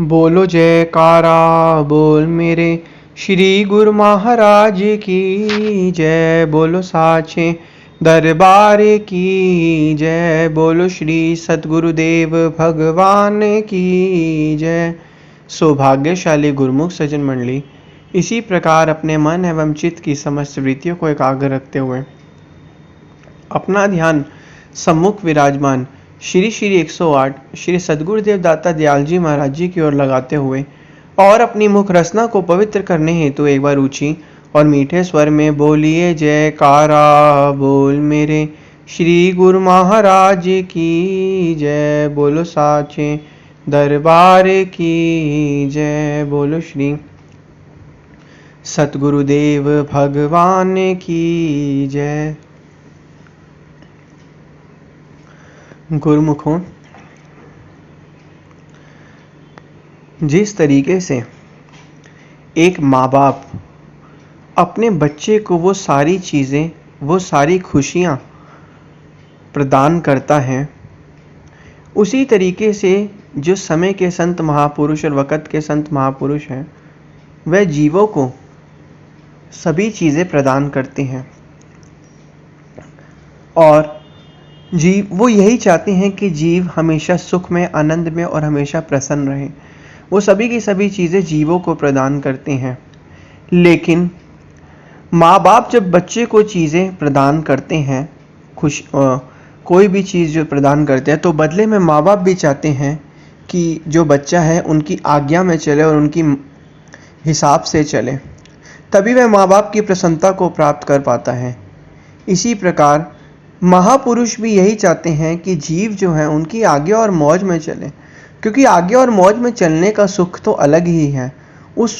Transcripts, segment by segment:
बोलो जयकारा बोल मेरे श्री गुरु महाराज की जय। बोलो साचे दरबार की जय। बोलो श्री सतगुरुदेव भगवान की जय। सौभाग्यशाली गुरुमुख सज्जन मंडली, इसी प्रकार अपने मन एवं चित्त की समस्त वृत्तियों को एकाग्र रखते हुए अपना ध्यान सम्मुख विराजमान श्री श्री 108 श्री सद्गुरुदेव दाता दयाल जी महाराज जी की ओर लगाते हुए और अपनी मुख रचना को पवित्र करने हेतु एक बार ऊंची और मीठे स्वर में बोलिए जयकारा बोल मेरे श्री गुरु महाराज की जय। बोलो साचे दरबार की जय। बोलो श्री सतगुरुदेव भगवान की जय। गुरुमुखों, जिस तरीके से एक माँ बाप अपने बच्चे को वो सारी चीज़ें, वो सारी खुशियाँ प्रदान करता है, उसी तरीके से जो समय के संत महापुरुष और वक़्त के संत महापुरुष हैं, वह जीवों को सभी चीज़ें प्रदान करते हैं और जीव वो यही चाहते हैं कि जीव हमेशा सुख में, आनंद में और हमेशा प्रसन्न रहे। वो सभी की सभी चीज़ें जीवों को प्रदान करते हैं, लेकिन माँ बाप जब बच्चे को चीज़ें प्रदान करते हैं, कोई भी चीज़ जो प्रदान करते हैं, तो बदले में माँ बाप भी चाहते हैं कि जो बच्चा है उनकी आज्ञा में चले और उनकी हिसाब से चले, तभी वह माँ बाप की प्रसन्नता को प्राप्त कर पाता है। इसी प्रकार महापुरुष भी यही चाहते हैं कि जीव जो हैं उनकी आज्ञा और मौज में चले, क्योंकि आज्ञा और मौज में चलने का सुख तो अलग ही है। उस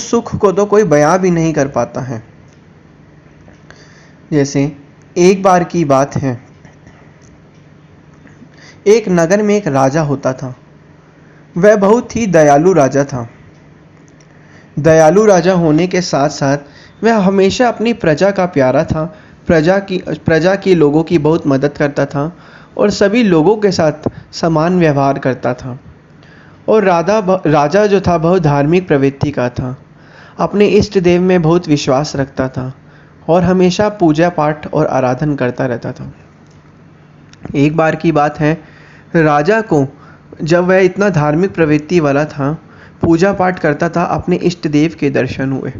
सुख को तो कोई बयां भी नहीं कर पाता है। जैसे एक बार की बात है, एक नगर में एक राजा होता था। वह बहुत ही दयालु राजा था। दयालु राजा होने के साथ साथ वह हमेशा अपनी प्रजा का प्यारा था। प्रजा की लोगों की बहुत मदद करता था और सभी लोगों के साथ समान व्यवहार करता था। और राजा जो था बहुत धार्मिक प्रवृत्ति का था। अपने इष्ट देव में बहुत विश्वास रखता था और हमेशा पूजा पाठ और आराधन करता रहता था। एक बार की बात है, राजा को जब वह इतना धार्मिक प्रवृत्ति वाला था, पूजा पाठ करता था, अपने इष्ट देव के दर्शन हुए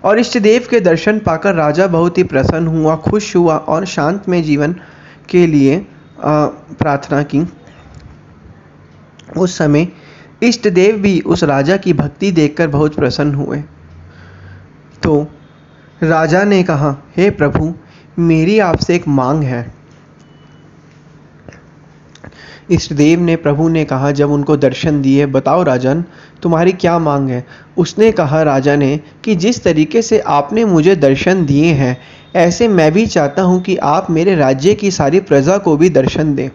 और इष्ट देव के दर्शन पाकर राजा बहुत ही प्रसन्न हुआ, खुश हुआ और शांतमय जीवन के लिए प्रार्थना की। उस समय इष्ट देव भी उस राजा की भक्ति देखकर बहुत प्रसन्न हुए। तो राजा ने कहा, हे प्रभु, मेरी आपसे एक मांग है। इष्टदेव ने प्रभु ने कहा, जब उनको दर्शन दिए, बताओ राजन, तुम्हारी क्या मांग है। उसने कहा, राजा ने, कि जिस तरीके से आपने मुझे दर्शन दिए हैं, ऐसे मैं भी चाहता हूँ कि आप मेरे राज्य की सारी प्रजा को भी दर्शन दें।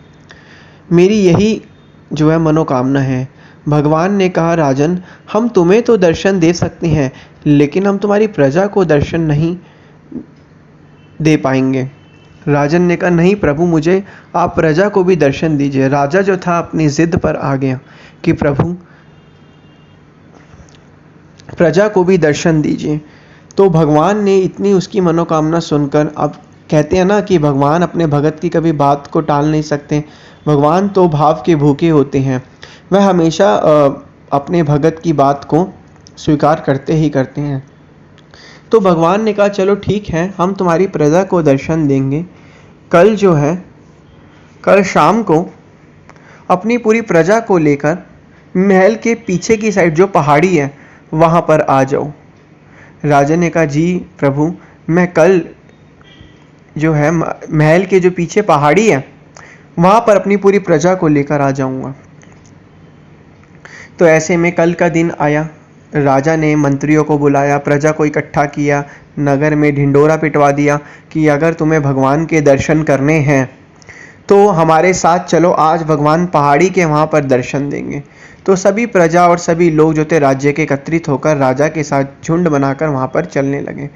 मेरी यही जो है मनोकामना है। भगवान ने कहा, राजन, हम तुम्हें तो दर्शन दे सकते हैं, लेकिन हम तुम्हारी प्रजा को दर्शन नहीं दे पाएंगे। राजन ने कहा, नहीं प्रभु, मुझे आप प्रजा को भी दर्शन दीजिए। राजा जो था अपनी जिद पर आ गया कि प्रभु, प्रजा को भी दर्शन दीजिए। तो भगवान ने इतनी उसकी मनोकामना सुनकर, अब कहते हैं ना कि भगवान अपने भगत की कभी बात को टाल नहीं सकते। भगवान तो भाव के भूखे होते हैं। वह हमेशा अपने भगत की बात को स्वीकार करते ही करते हैं। तो भगवान ने कहा, चलो ठीक है, हम तुम्हारी प्रजा को दर्शन देंगे। कल जो है, कल शाम को अपनी पूरी प्रजा को लेकर महल के पीछे की साइड जो पहाड़ी है वहाँ पर आ जाओ। राजा ने कहा, जी प्रभु, मैं कल जो है महल के जो पीछे पहाड़ी है वहाँ पर अपनी पूरी प्रजा को लेकर आ जाऊँगा। तो ऐसे में कल का दिन आया। राजा ने मंत्रियों को बुलाया, प्रजा को इकट्ठा किया, नगर में ढिंडोरा पिटवा दिया कि अगर तुम्हें भगवान के दर्शन करने हैं तो हमारे साथ चलो, आज भगवान पहाड़ी के वहाँ पर दर्शन देंगे। तो सभी प्रजा और सभी लोग जो थे राज्य के एकत्रित होकर राजा के साथ झुंड बनाकर वहाँ पर चलने लगे।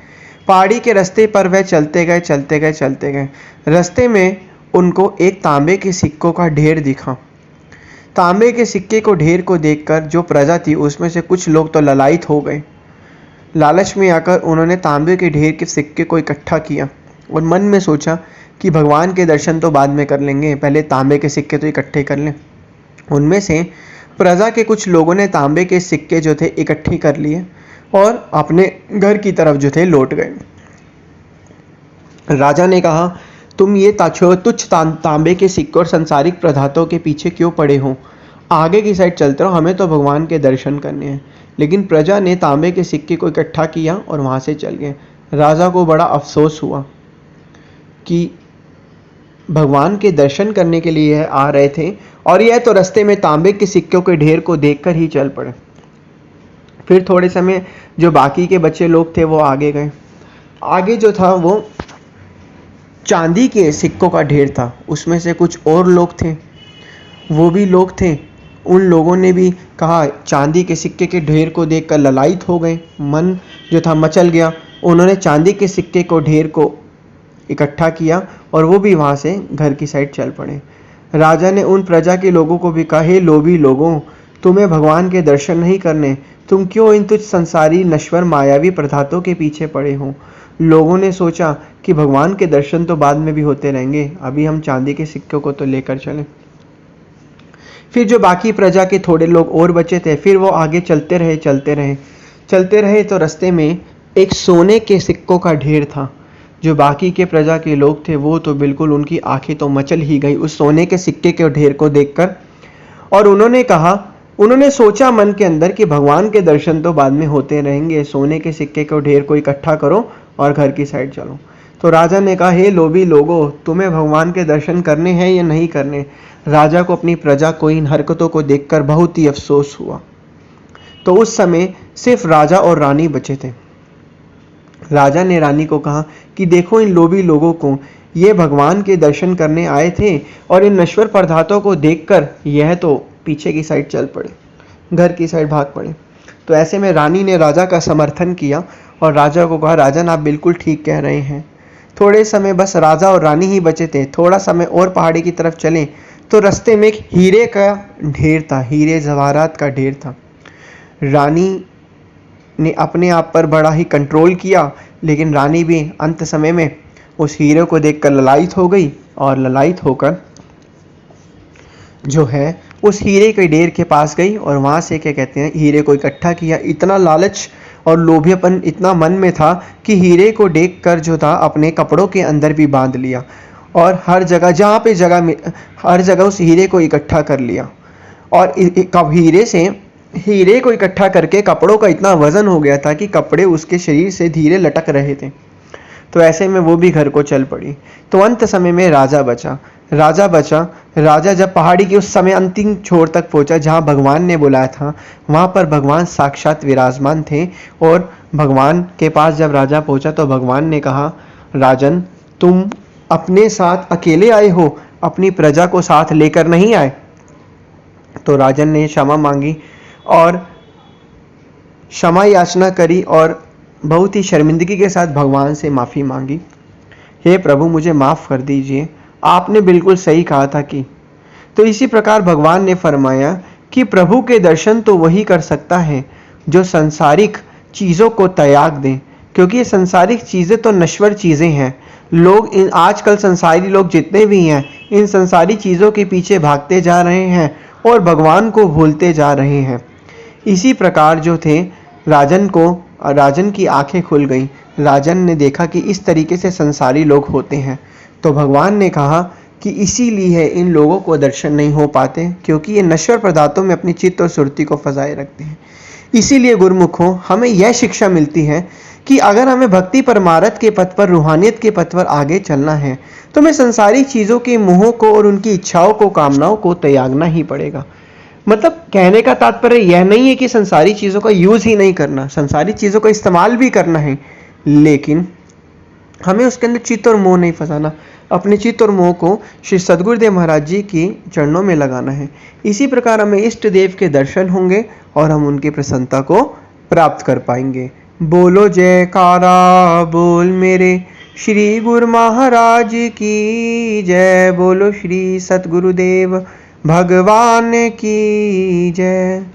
पहाड़ी के रास्ते पर वह चलते गए। रास्ते में उनको एक तांबे के सिक्कों का ढेर दिखा। तांबे के सिक्के को ढेर को देखकर जो प्रजा थी उसमें से कुछ लोग तो ललायित हो गए। लालच में आकर उन्होंने तांबे के ढेर के सिक्के को इकट्ठा किया और मन में सोचा कि भगवान के दर्शन तो बाद में कर लेंगे, पहले तांबे के सिक्के तो इकट्ठे कर लें। उनमें से प्रजा के कुछ लोगों ने तांबे के सिक्के जो थे इकट्ठे कर लिए और अपने घर की तरफ जो थे लौट गए। राजा ने कहा, तुम ये तुच्छ तांबे के सिक्के और संसारिक पदार्थों के पीछे क्यों पड़े हो? आगे की साइड चलते रहो, हमें तो भगवान के दर्शन करने हैं। लेकिन प्रजा ने तांबे के सिक्के को इकट्ठा किया और वहां से चल गए। राजा को बड़ा अफसोस हुआ कि भगवान के दर्शन करने के लिए आ रहे थे और यह तो रास्ते में तांबे के सिक्कों के ढेर को देखकर ही चल पड़े। फिर थोड़े समय जो बाकी के बच्चे लोग थे वो आगे गए। आगे जो था वो चांदी के सिक्कों का ढेर था। उसमें से कुछ और लोग थे, वो भी लोग थे। उन लोगों ने भी कहा, चांदी के सिक्के के ढेर को देखकर ललायित हो गए, मन जो था मचल गया। उन्होंने चांदी के सिक्के को ढेर को इकट्ठा किया और वो भी वहाँ से घर की साइड चल पड़े। राजा ने उन प्रजा के लोगों को भी कहा, हे लोभी लोगों, तुम्हें भगवान के दर्शन नहीं करने, तुम क्यों इन तुच्छ संसारी नश्वर मायावी पदार्थों के पीछे पड़े हो? लोगों ने सोचा कि भगवान के दर्शन तो बाद में भी होते रहेंगे, अभी हम चांदी के सिक्कों को तो लेकर चलें। फिर जो बाकी प्रजा के थोड़े लोग और बचे थे, फिर वो आगे चलते रहे तो रास्ते में एक सोने के सिक्कों का ढेर था। जो बाकी के प्रजा के लोग थे वो तो बिल्कुल, उनकी आंखें तो मचल ही गई उस सोने के सिक्के के ढेर को देखकर। और उन्होंने सोचा मन के अंदर कि भगवान के दर्शन तो बाद में होते रहेंगे, सोने के सिक्के को ढेर को इकट्ठा करो और घर की साइड चलो। तो राजा ने कहा, हे लोभी लोगों, तुम्हें भगवान के दर्शन करने हैं या नहीं करने? राजा को अपनी प्रजा को इन हरकतों को देखकर बहुत ही अफसोस हुआ। तो उस समय सिर्फ राजा और रानी बचे थे। राजा ने रानी को कहा कि देखो इन लोभी लोगों को, ये भगवान के दर्शन करने आए थे और इन नश्वर पदार्थों को देखकर यह तो पीछे की साइड चल पड़े, घर की साइड भाग पड़े। तो ऐसे में रानी ने राजा का समर्थन किया और राजा को कहा, राजन आप बिल्कुल ठीक कह रहे हैं। थोड़े समय बस राजा और रानी ही बचे थे। थोड़ा समय और पहाड़ी की तरफ चले तो रास्ते में एक हीरे का ढेर था, हीरे जवाहरात का ढेर था। रानी ने अपने आप पर बड़ा ही कंट्रोल किया, लेकिन रानी भी अंत समय में उस हीरे को देखकर ललायित हो गई और ललायित होकर जो है उस हीरे के ढेर के पास गई और वहाँ से क्या कहते हैं, हीरे को इकट्ठा किया। इतना लालच और लोभियापन इतना मन में था कि हीरे को देखकर जो था अपने कपड़ों के अंदर भी बांध लिया और हर जगह उस हीरे को इकट्ठा कर लिया। और हीरे को इकट्ठा करके कपड़ों का इतना वजन हो गया था कि कपड़े उसके शरीर से धीरे लटक रहे थे। तो ऐसे में वो भी घर को चल पड़ी। तो अंत समय में राजा बचा। राजा जब पहाड़ी की उस समय अंतिम छोर तक पहुंचा जहां भगवान ने बुलाया था, वहां पर भगवान साक्षात विराजमान थे। और भगवान के पास जब राजा पहुंचा तो भगवान ने कहा, राजन तुम अपने साथ अकेले आए हो, अपनी प्रजा को साथ लेकर नहीं आए। तो राजन ने क्षमा मांगी और क्षमा याचना करी और बहुत ही शर्मिंदगी के साथ भगवान से माफ़ी मांगी। हे प्रभु, मुझे माफ़ कर दीजिए, आपने बिल्कुल सही कहा था कि। तो इसी प्रकार भगवान ने फरमाया कि प्रभु के दर्शन तो वही कर सकता है जो संसारिक चीज़ों को त्याग दें, क्योंकि ये संसारिक चीज़ें तो नश्वर चीज़ें हैं। आजकल संसारी लोग जितने भी हैं, इन संसारी चीज़ों के पीछे भागते जा रहे हैं और भगवान को भूलते जा रहे हैं। इसी प्रकार जो थे, राजन की आंखें खुल गईं। राजन ने देखा कि इस तरीके से संसारी लोग होते हैं। तो भगवान ने कहा कि इसीलिए इन लोगों को दर्शन नहीं हो पाते, क्योंकि ये नश्वर पदार्थों में अपनी चित्त और सुरती को फंसाए रखते हैं। इसीलिए गुरुमुखों, हमें यह शिक्षा मिलती है कि अगर हमें भक्ति परमार्थ के पथ पर, रूहानियत के पथ पर आगे चलना है तो हमें संसारी चीज़ों के मोह को और उनकी इच्छाओं को, कामनाओं को त्यागना ही पड़ेगा। मतलब कहने का तात्पर्य यह नहीं है कि संसारी चीज़ों का यूज़ ही नहीं करना, संसारी चीज़ों का इस्तेमाल भी करना है, लेकिन हमें उसके अंदर चित्त और मोह नहीं फंसाना। अपने चित्त और मोह को श्री सद्गुरुदेव महाराज जी की चरणों में लगाना है। इसी प्रकार हमें इष्ट देव के दर्शन होंगे और हम उनकी प्रसन्नता को प्राप्त कर पाएंगे। बोलो जयकारा बोल मेरे श्री गुरु महाराज की जय। बोलो श्री सद्गुरुदेव भगवान की जय।